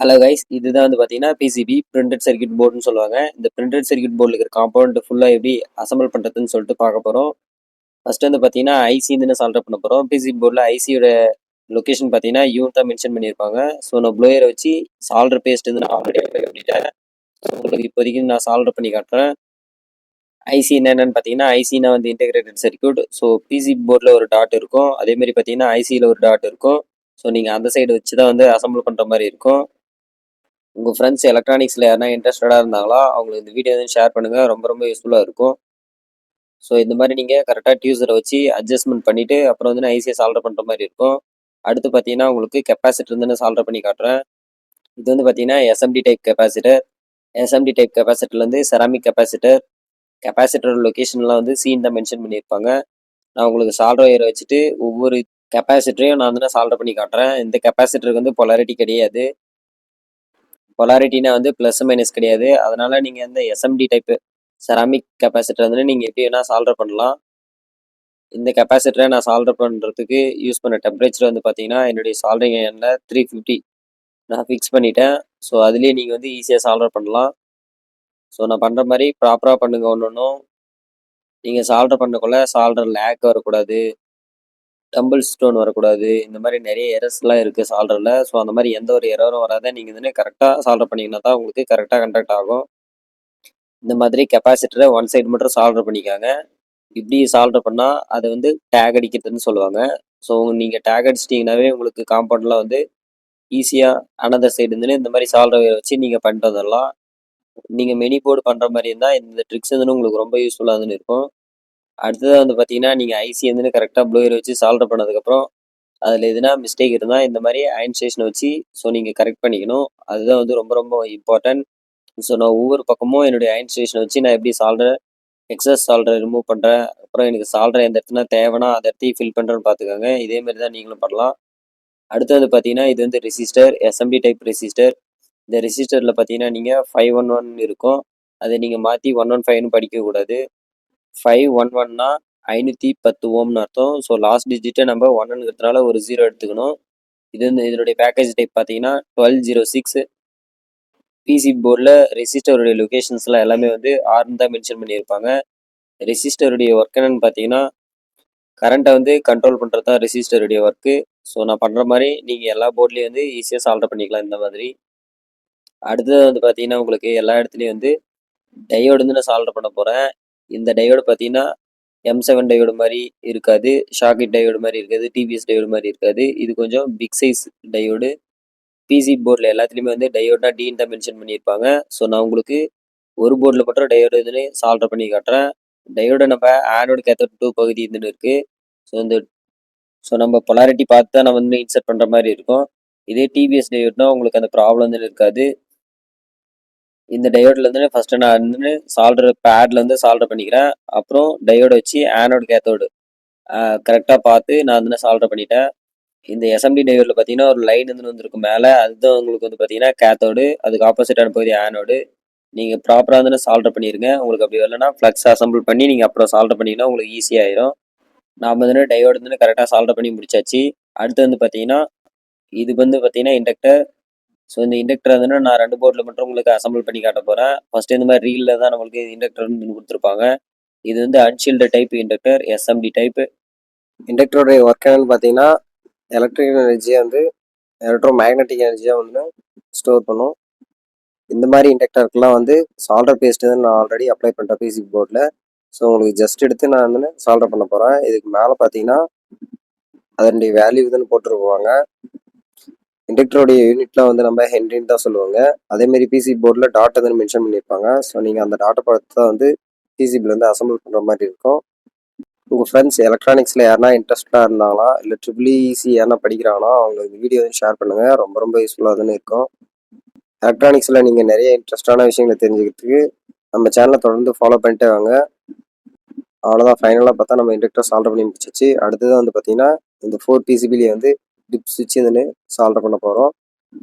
Hello guys, இதுதான் வந்து பார்த்தீங்கன்னா பிசிபி பிரிண்டட் சர்க்யூட் போர்டுன்னு சொல்லுவாங்க. இந்த பிரிண்டட் சர்க்யூட் போர்டில் இருக்கிற காம்பவுண்ட் ஃபுல்லாக எப்படி அசம்பிள் பண்ணுறதுன்னு சொல்லிட்டு பார்க்க போகிறோம். ஃபர்ஸ்ட் வந்து பார்த்தீங்கன்னா ஐசி வந்து சால்வ் பண்ண போகிறோம். பிசிபி போர்டில் ஐசியோட லொக்கேஷன் பார்த்தீங்கன்னா யூ தான் மென்ஷன் பண்ணியிருப்பாங்க. ஸோ நான் ப்ளோயரை வச்சு சால்டர் பேஸ்ட் வந்து நான் ஆல்ரெடி அப்ளை பண்ணிட்டேன். உங்களுக்கு இப்போதைக்கு நான் சால்வ் பண்ணி காட்டுறேன். ஐசி என்னென்னு பார்த்தீங்கன்னா ஐசினா வந்து இன்டெகிரேட்டட் சர்க்யூட். ஸோ பிசிபி போர்டில் ஒரு டாட் இருக்கும், அதேமாதிரி பார்த்தீங்கன்னா ஐசியில் ஒரு டாட் இருக்கும். ஸோ நீங்கள் அந்த சைடு வச்சு தான் வந்து அசம்பிள் பண்ணுற மாதிரி இருக்கும். உங்கள் ஃப்ரெண்ட்ஸ் எலக்ட்ரானிக்ஸில் யாருனா இன்ட்ரெஸ்டடாக இருந்தாங்களா அவங்களுக்கு இந்த வீடியோ வந்து ஷேர் பண்ணுங்கள், ரொம்ப ரொம்ப யூஸ்ஃபுல்லாக இருக்கும். ஸோ இந்த மாதிரி நீங்கள் கரெக்டாக டியூசரை வச்சு அட்ஜஸ்ட்மெண்ட் பண்ணிவிட்டு அப்புறம் வந்து ஐசியை சால்வ் பண்ணுற மாதிரி இருக்கும். அடுத்து பார்த்தீங்கன்னா உங்களுக்கு கெப்பாசிட்டர் வந்து நான் சால்வ் பண்ணி காட்டுறேன். இது வந்து பார்த்தீங்கன்னா SMT type capacitor. SMT type கெப்பாசிட்டர்லேருந்து செராமிக் கெப்பாசிட்டர். கெப்பாசிட்டர் லொக்கேஷன்லாம் வந்து சீன் தான் மென்ஷன் பண்ணியிருப்பாங்க. நான் உங்களுக்கு சால்டர் ஒயரை வச்சுட்டு ஒவ்வொரு கெப்பாசிட்டரையும் நான் வந்து சால்வ் பண்ணி காட்டுறேன். இந்த கெப்பாசிட்டருக்கு வந்து பொலாரிட்டி கிடையாது. பொலாரிட்டினா வந்து ப்ளஸ் மைனஸ் கிடையாது. அதனால நீங்கள் இந்த எஸ்எம்டி டைப்பு செராமிக் கெப்பாசிட்டர் வந்து நீங்கள் எப்படி வேணால் சால்வ் பண்ணலாம். இந்த கெப்பாசிட்டரை நான் சால்வ் பண்ணுறதுக்கு யூஸ் பண்ண டெம்பரேச்சர் வந்து பார்த்தீங்கன்னா என்னுடைய சால்வரிங் அயனில் 350 நான் ஃபிக்ஸ் பண்ணிட்டேன். ஸோ அதுலேயே நீங்கள் வந்து ஈஸியாக சால்வ் பண்ணலாம். ஸோ நான் பண்ணுற மாதிரி ப்ராப்பராக பண்ணுங்கள். ஒன்றும் நீங்கள் சால்வ் பண்ணக்குள்ள சால்டர் லேக் வரக்கூடாது, டம்பிள் ஸ்டோன் வரக்கூடாது. இந்த மாதிரி நிறைய எரர்ஸ்லாம் இருக்குது சால்டரில். ஸோ அந்த மாதிரி எந்த ஒரு எரரும் வராத நீங்கள் வந்து கரெக்டாக சால்வ் பண்ணிங்கன்னா தான் உங்களுக்கு கரெக்டாக கண்டக்ட் ஆகும். இந்த மாதிரி கெப்பாசிட்டரை ஒன் சைடு மட்டும் சால்வ் பண்ணிக்காங்க. இப்படி சால்வ் பண்ணால் அதை வந்து டேக் அடிக்கிறதுன்னு சொல்லுவாங்க. ஸோ நீங்கள் டேக் அடிச்சிட்டிங்கனாவே உங்களுக்கு காம்பவுண்ட்லாம் வந்து ஈஸியாக அனதர் சைடு இருந்து இந்த மாதிரி சால்வ் வச்சு நீங்கள் பண்ணிட்டு வந்துடலாம். நீங்கள் மெனி போர்டு பண்ணுற மாதிரி இருந்தால் இந்த ட்ரிக்ஸ் வந்து உங்களுக்கு ரொம்ப யூஸ்ஃபுல்லாக இருக்கும். அடுத்ததாக வந்து பார்த்தீங்கன்னா நீங்கள் ஐசி வந்து கரெக்டாக ப்ளோயர் வச்சு சால்வ் பண்ணதுக்கப்புறம் அதில் எதுனா மிஸ்டேக் இருந்தால் இந்த மாதிரி அயன் ஸ்டேஷனை வச்சு ஸோ நீங்கள் கரெக்ட் பண்ணிக்கணும். அதுதான் வந்து ரொம்ப ரொம்ப இம்பார்ட்டன்ட். ஸோ நான் ஒவ்வொரு பக்கமும் என்னுடைய அயன் ஸ்டேஷனை வச்சு நான் எப்படி சால்வ் எக்ஸஸ் சால்டரை ரிமூவ் பண்ணுறேன், அப்புறம் எனக்கு சால்டர் எந்த இடத்துல தேவைன்னா அதை இடத்தையும் ஃபில் பண்ணுறேன்னு பார்த்துக்கோங்க. இதேமாரி தான் நீங்களும் பண்ணலாம். அடுத்தது பார்த்தீங்கன்னா இது வந்து ரெசிஸ்டர், எஸ்எம்டி டைப் ரெசிஸ்டர். இந்த ரெசிஸ்டரில் பார்த்தீங்கன்னா நீங்கள் 511 இருக்கும், அதை நீங்கள் மாற்றி 115னு படிக்கக்கூடாது. 511னா 510 ஓம்னு அர்த்தம். ஸோ லாஸ்ட் டிஜிட்டை நம்ம 1ங்கிறதுனால ஒரு 0 எடுத்துக்கணும். இது வந்து இதனுடைய பேக்கேஜ் டைப் பார்த்தீங்கன்னா 1206. பிசி போர்டில் ரெசிஸ்டருடைய லொக்கேஷன்ஸ்லாம் எல்லாமே வந்து ஆர்னு தான் மென்ஷன் பண்ணியிருப்பாங்க. ரெசிஸ்டருடைய ஒர்க் என்னன்னு பார்த்தீங்கன்னா கரண்ட்டை வந்து கண்ட்ரோல் பண்ணுறது தான் ரெசிஸ்டருடைய ஒர்க்கு. ஸோ நான் பண்ணுற மாதிரி நீங்கள் எல்லா போர்ட்லேயும் வந்து ஈஸியாக சால்வ் பண்ணிக்கலாம் இந்த மாதிரி. அடுத்தது வந்து பார்த்தீங்கன்னா உங்களுக்கு எல்லா இடத்துலையும் வந்து டயோடு வந்து நான் சால்வ் பண்ண போகிறேன். இந்த டயோடு பார்த்தீங்கன்னா M7 டயோடு மாதிரி இருக்காது, ஷாக்கெட் டயோடு மாதிரி இருக்காது, டிவிஎஸ் டயோடு மாதிரி இருக்காது. இது கொஞ்சம் பிக் சைஸ் டயோடு. பிசி போர்டில் எல்லாத்துலேயுமே வந்து டயோட்னா டின்னு தான் மென்ஷன் பண்ணியிருப்பாங்க. ஸோ நான் உங்களுக்கு ஒரு போர்டில் மட்டும் டயோடு இதுன்னு சால்வ் பண்ணி காட்டுறேன். டயோடு நம்ம ஆனோடு கேத்தோடு 2 பகுதி இதுன்னு இருக்குது. ஸோ நம்ம பொலாரிட்டி பார்த்து தான் நம்ம வந்து இன்சர்ட் பண்ணுற மாதிரி இருக்கும். இதே டிவிஎஸ் டயோட்னா உங்களுக்கு அந்த ப்ராப்ளம் வந்து இருக்காது. இந்த டயோடில் வந்து ஃபஸ்ட்டு நான் வந்து சால்டர் பேடில் வந்து சால்வ் பண்ணிக்கிறேன். அப்புறம் டயோடு வச்சு ஆனோடு கேத்தோடு கரெக்டாக பார்த்து நான் வந்து சால்வ் பண்ணிட்டேன். இந்த எஸ்எம்டி டயோடில் பார்த்தீங்கன்னா ஒரு லைன் வந்து வந்துருக்கும் மேலே, அதுதான் உங்களுக்கு வந்து பார்த்தீங்கன்னா கேத்தோடு, அதுக்கு ஆப்போசிட்டான பகுதி ஆனோடு. நீங்கள் ப்ராப்பராக வந்து சால்வ் பண்ணிடுங்க. உங்களுக்கு அப்படி வரலன்னா ஃப்ளக்ஸ் அசம்பிள் பண்ணி நீங்கள் அப்புறம் சால்வ் பண்ணிங்கன்னா உங்களுக்கு ஈஸியாகிடும். நாம் வந்து டயோடு வந்து கரெக்டாக சால்வ் பண்ணி முடிச்சாச்சு. அடுத்து வந்து பார்த்தீங்கன்னா இது வந்து பார்த்தீங்கன்னா இண்டக்டர். ஸோ இந்த இண்டக்டர் வந்து நான் 2 போர்டில் மட்டும் உங்களுக்கு அசம்பிள் பண்ணி காட்ட போகிறேன். ஃபஸ்ட்டு இந்த மாதிரி ரீலில் தான் நம்மளுக்கு இண்டக்டர் கொடுத்துருப்பாங்க. இது வந்து unshielded type inductor, SMT type. இண்டக்டருடைய ஒர்க் என்னன்னு பார்த்தீங்கன்னா எலக்ட்ரிக்கல் எனர்ஜியை வந்து எலக்ட்ரோ மேக்னட்டிக் எனர்ஜியாக வந்து ஸ்டோர் பண்ணும். இந்த மாதிரி இண்டக்டருக்குலாம் வந்து சால்டர் பேஸ்ட்டு தான் நான் ஆல்ரெடி அப்ளை பண்ணிட்டேன் பிசி போர்டில். ஸோ உங்களுக்கு ஜஸ்ட் எடுத்து நான் வந்து சால்டர் பண்ண போகிறேன். இதுக்கு மேலே பார்த்தீங்கன்னா அதனுடைய வேல்யூ தான் போட்டுருவாங்க. இண்டக்டருடைய யூனிட்லாம் வந்து நம்ம ஹென்ரின்னு தான் சொல்லுவாங்க. அதேமாரி பிசி போர்டில் டாட்டை வந்து மென்ஷன் பண்ணியிருப்பாங்க. ஸோ நீங்கள் அந்த டாட்டை பார்த்து தான் வந்து பிசிபிலேருந்து அசம்பிள் பண்ணுற மாதிரி இருக்கும். உங்கள் ஃப்ரெண்ட்ஸ் எலக்ட்ரானிக்ஸில் யாருனா இன்ட்ரெஸ்டாக இருந்தாங்களா, இல்லை EEC யாருனா படிக்கிறாங்களா அவங்களுக்கு இந்த வீடியோ வந்து ஷேர் பண்ணுங்கள், ரொம்ப ரொம்ப யூஸ்ஃபுல்லாக தானே இருக்கும். எலக்ட்ரானிக்ஸில் நீங்கள் நிறைய இன்ட்ரெஸ்டான விஷயங்களை தெரிஞ்சுக்கிறதுக்கு நம்ம சேனலை தொடர்ந்து ஃபாலோ பண்ணிட்டே வாங்க. அவ்வளோதான், ஃபைனலாக பார்த்தா நம்ம இண்டக்டர் சால்வ் பண்ணி முடிச்சிச்சு. அடுத்தது வந்து பார்த்தீங்கன்னா இந்த 4 பிசிபிலேயே வந்து டிப் சுவிட்ச் வந்து சால்வ் பண்ண போகிறோம்.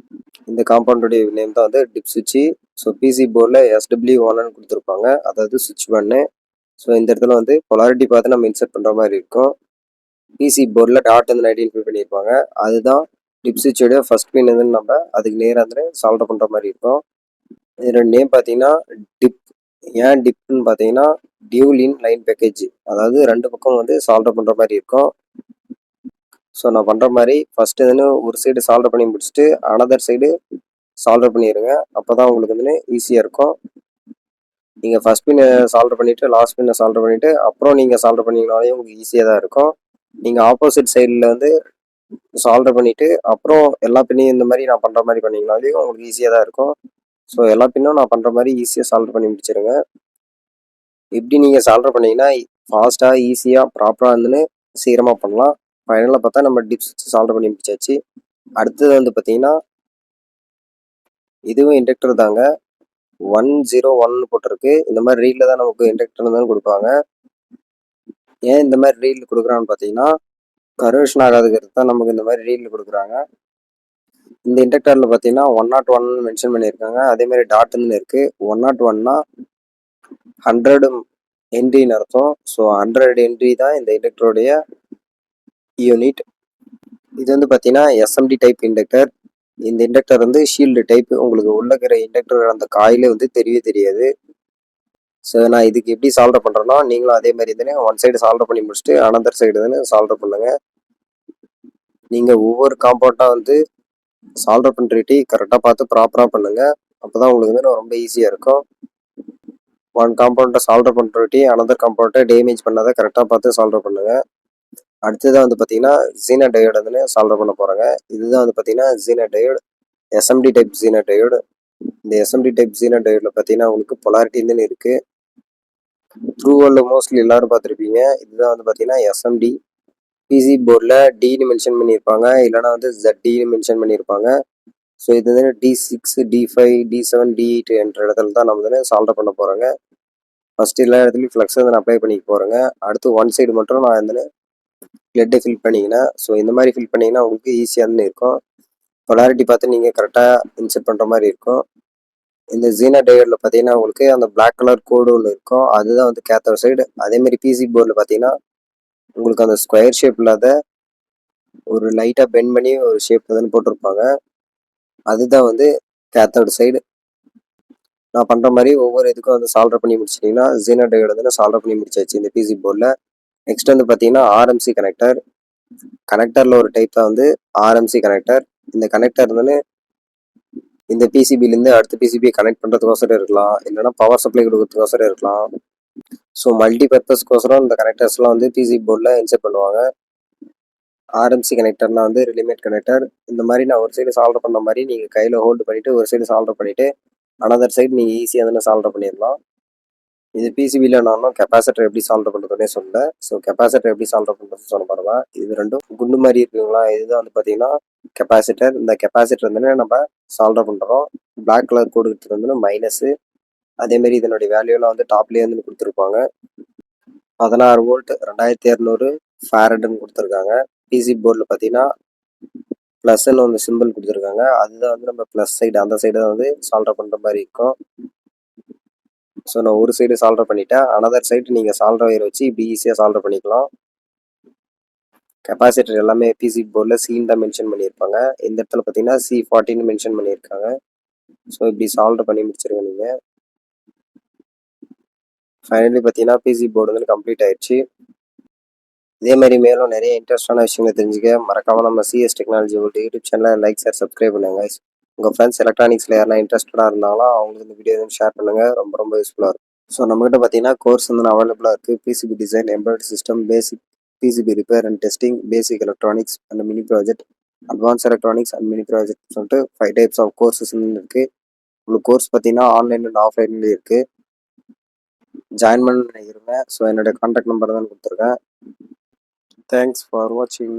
இந்த காம்பவுண்டுடைய நேம் தான் வந்து டிப் சுவிட்சு. ஸோ பிசி போர்டில் SW1 கொடுத்துருப்பாங்க, அதாவது சுவிட்ச் 1. ஸோ இந்த இடத்துல வந்து பொலாரிட்டி பார்த்து நம்ம இன்சர்ட் பண்ணுற மாதிரி இருக்கும். பிசி போர்டில் டாட் வந்து ஐடென்டிஃபை பண்ணியிருப்பாங்க, அதுதான் டிப் சுவிட்சோட ஃபர்ஸ்ட் பின் வந்து நம்ம அதுக்கு நேராக வந்து சால்டர் பண்ணுற மாதிரி இருக்கும். இதோட நேம் பார்த்தீங்கன்னா டிப். ஏன் டிப்னு பார்த்தீங்கன்னா டியூல் இன் லைன் பேக்கேஜ், அதாவது 2 பக்கம் வந்து சால்டர் பண்ணுற மாதிரி இருக்கும். ஸோ நான் பண்ணுற மாதிரி ஃபஸ்ட்டு வந்து ஒரு சைடு சால்டர் பண்ணி முடிச்சுட்டு அனதர் சைடு சால்டர் பண்ணிடுங்க. அப்போ தான் உங்களுக்கு வந்து ஈஸியாக இருக்கும். நீங்கள் ஃபஸ்ட் பின்னை சால்டர் பண்ணிவிட்டு லாஸ்ட் பின்னை சால்டர் பண்ணிவிட்டு அப்புறம் நீங்கள் சால்டர் பண்ணிங்கனாலே உங்களுக்கு ஈஸியாக தான் இருக்கும். நீங்கள் ஆப்போசிட் சைடில் வந்து சால்டர் பண்ணிவிட்டு அப்புறம் எல்லா பின்னையும் இந்த மாதிரி நான் பண்ணுற மாதிரி பண்ணிங்கனாலே உங்களுக்கு ஈஸியாக தான் இருக்கும். ஸோ எல்லா பின்னும் நான் பண்ணுற மாதிரி ஈஸியாக சால்டர் பண்ணி முடிச்சிருங்க. இப்படி நீங்கள் சால்டர் பண்ணிங்கன்னா ஃபாஸ்ட்டாக ஈஸியாக ப்ராப்பராக இருந்துன்னு சீக்கிரமாக பண்ணலாம். ஃபைனலாக பார்த்தா நம்ம டிப்ஸ் சால்டர் பண்ணி முடிச்சாச்சு. அடுத்தது வந்து பார்த்தீங்கன்னா இதுவும் இண்டக்டர் தாங்க. 101 போட்டிருக்கு. இந்த மாதிரி ரீலில் தான் நமக்கு இண்டக்டர் தான் கொடுப்பாங்க. ஏன் இந்த மாதிரி ரீல் கொடுக்குறான்னு பார்த்தீங்கன்னா கரோஷன் ஆகாதுங்கிறது தான் நமக்கு இந்த மாதிரி ரீல் கொடுக்குறாங்க. இந்த இண்டக்டரில் பார்த்தீங்கன்னா 101 மென்ஷன் பண்ணியிருக்காங்க. அதேமாதிரி டாட்னு இருக்குது. 101னா 100 ஹென்ரின்னு அர்த்தம். ஸோ 100 ஹென்ரி தான் இந்த இண்டக்டருடைய யூனிட். இது வந்து பார்த்தீங்கன்னா எஸ்எம்டி டைப் இண்டக்டர். இந்த இண்டக்டர் வந்து ஷீல்டு டைப். உங்களுக்கு உள்ள இருக்கிற இண்டக்டர் அந்த காயிலே வந்து தெரியவே தெரியாது. ஸோ நான் இதுக்கு எப்படி சால்டர் பண்ணுறேன்னா நீங்களும் அதே மாதிரி தானே ஒன் சைடு சால்டர் பண்ணி முடிச்சுட்டு அனதர் சைடு தானே சால்டர் பண்ணுங்க. நீங்கள் ஒவ்வொரு காம்பவுண்டாக வந்து சால்டர் பண்ணுறீட்டி கரெக்டாக பார்த்து ப்ராப்பராக பண்ணுங்கள். அப்போ தான் உங்களுக்கு வந்து ரொம்ப ஈஸியாக இருக்கும். ஒன் காம்பவுண்டை சால்டர் பண்ணுறீட்டி அனதர் காம்பவுண்டை டேமேஜ் பண்ணாத கரெக்டாக பார்த்து சால்டர் பண்ணுங்கள். அடுத்ததான் வந்து பார்த்தீங்கன்னா ஜீனா டயோடு வந்து சால்டர் பண்ண போகிறாங்க. இதுதான் வந்து பார்த்தீங்கன்னா Jeena diode, SMT type Jeena diode. இந்த எஸ்எம்டி டைப் ஜீனா டயோடில் பார்த்தீங்கன்னா உங்களுக்கு பொலாரிட்டின்னு இருக்குது. த்ரூ வேர்ல்டில் மோஸ்ட்லி எல்லாரும் பார்த்துருப்பீங்க. இதுதான் வந்து பார்த்தீங்கன்னா எஸ்எம்டி. பிசி போர்டில் டின்னு மென்ஷன் பண்ணியிருப்பாங்க, இல்லைனா வந்து ZDன்னு மென்ஷன் பண்ணியிருப்பாங்க. ஸோ இது வந்து D6, D5, D7, D8 என்ற இடத்துல தான் நம்ம வந்து சால்டர் பண்ண போகிறோங்க. ஃபஸ்ட்டு எல்லா இடத்துலையும் ஃப்ளக்ஸ் வந்து நான் அப்ளை பண்ணிக்க போகிறேங்க. அடுத்து ஒன் சைடு மட்டும் நான் வந்து லெட்டை ஃபில் பண்ணிங்கன்னா, ஸோ இந்த மாதிரி ஃபில் பண்ணிங்கன்னா உங்களுக்கு ஈஸியாக இருக்கும். பொலாரிட்டி பார்த்து நீங்கள் கரெக்டாக இன்செர்ட் பண்ணுற மாதிரி இருக்கும். இந்த ஜீனா டயோடில் பார்த்தீங்கன்னா உங்களுக்கு அந்த பிளாக் கலர் கோடு ஒன்று இருக்கும், அதுதான் வந்து கேத்தோட் சைடு. அதேமாதிரி பிசி போர்டில் பார்த்தீங்கன்னா உங்களுக்கு அந்த ஸ்கொயர் ஷேப் இல்லாத ஒரு லைட்டாக பெண்ட் பண்ணி ஒரு ஷேப் வந்து போட்டிருப்பாங்க, அதுதான் வந்து கேத்தோட் சைடு. நான் பண்ணுற மாதிரி ஒவ்வொரு இதுக்கும் வந்து சால்டர் பண்ணி முடிச்சிட்டிங்கன்னா ஜீனா டயோடு வந்து சால்டர் பண்ணி முடிச்சாச்சு இந்த பிசி போர்டில். நெக்ஸ்ட் வந்து பார்த்தீங்கன்னா ஆர்எம்சி கனெக்டர். கனெக்டரில் ஒரு டைப் தான் வந்து ஆர்எம்சி கனெக்டர். இந்த கனெக்டர் வந்து இந்த பிசிபிலேருந்து அடுத்த பிசிபியை கனெக்ட் பண்ணுறதுக்கோசரம் இருக்கலாம், இல்லைனா பவர் சப்ளை கொடுக்கறதுக்கோசரம் இருக்கலாம். ஸோ மல்டி பர்பஸ்க்கோசரம் இந்த கனெக்டர்ஸ்லாம் வந்து பிசி போர்டில் இன்செர்ட் பண்ணுவாங்க. ஆர்எம்சி கனெக்டர்னால் வந்து ரிலிமேட் கனெக்டர். இந்த மாதிரி நான் ஒரு சைடு சால்டர் பண்ண மாதிரி நீங்கள் கையில் ஹோல்டு பண்ணிவிட்டு ஒரு சைடு சால்டர் பண்ணிவிட்டு அனதர் சைடு நீங்கள் ஈஸியாக தானே சால்டர் பண்ணிடலாம். இது பிசிபியில் நானும் கெப்பாசிட்டர் எப்படி சால்டர் பண்ணுறதுனே சொல்ல. ஸோ கெப்பாசிட்டர் எப்படி சால்டர் பண்ணுறது சொல்ல பாருங்க. இது ரெண்டும் குண்டு மாதிரி இருக்குங்களா, இதுதான் வந்து பார்த்தீங்கன்னா கெப்பாசிட்டர். இந்த கெப்பாசிட்டர் வந்து நம்ம சால்டர் பண்ணுறோம். பிளாக் கலர் கோடு வந்து மைனஸு. அதேமாரி இதனுடைய வேல்யூலாம் வந்து டாப்லேயே வந்து கொடுத்துருப்பாங்க. 16 வோல்ட் 2200 ஃபேரட்னு கொடுத்துருக்காங்க. பிசி போர்டில் பார்த்தீங்கன்னா ப்ளஸ்ன்னு வந்து சிம்பிள் கொடுத்துருக்காங்க, அதுதான் வந்து நம்ம ப்ளஸ் சைடு, அந்த சைடு தான் வந்து சால்டர் பண்ணுற மாதிரி இருக்கும். ஸோ நான் ஒரு சைடு சால்டர் பண்ணிட்டேன், அனதர் சைடு நீங்கள் சால்டர் வயர் வச்சு இப்படி ஈஸியாக சால்டர் பண்ணிக்கலாம். கெப்பாசிட்டர் எல்லாமே பிசி போர்டில் சீன் தான் மென்ஷன் பண்ணியிருப்பாங்க. இந்த இடத்துல பார்த்தீங்கன்னா C40ன்னு மென்ஷன் பண்ணியிருக்காங்க. ஸோ இப்படி சால்டர் பண்ணி முடிச்சிருங்க நீங்கள். ஃபைனலி பார்த்தீங்கன்னா பிசி போர்டு வந்து கம்ப்ளீட் ஆயிடுச்சு. இதே மாதிரி மேலும் நிறைய இன்ட்ரெஸ்டான விஷயங்களை தெரிஞ்சுக்க மறக்காமல் நம்ம சிஎஸ் டெக்னாலஜி யூடியூப் சேனலை லைக் ஷேர் சப்ஸ்கிரைப் பண்ணுங்க. உங்கள் ஃப்ரெண்ட்ஸ் எலக்ட்ரானிக்ஸில் யாரா இன்ட்ரெஸ்டடாக இருந்தாலும் அவங்களுக்கு இந்த வீடியோ வந்து ஷேர் பண்ணுங்கள், ரொம்ப ரொம்ப யூஸ்ஃபுல்லாக இருக்கும். ஸோ நம்மகிட்ட பார்த்தீங்கன்னா கோர்ஸ் வந்து அவைலபிளாக இருக்குது. PCB design, embroidery system, basic PCB repair and testing, basic electronics and mini project, advance electronics and mini project சொல்லிட்டு 5 டைப்ஸ் ஆஃப் கோர்சஸ் இருக்குது. உங்களுக்கு கோர்ஸ் பார்த்தீங்கன்னா ஆன்லைன் அண்ட் ஆஃப்லைன்லேயும் இருக்குது. ஜாயின் பண்ண நினைக்கிறேங்க. ஸோ என்னோட கான்டாக்ட் நம்பர் தான் கொடுத்துருக்கேன். தேங்க்ஸ் ஃபார் வாட்சிங்.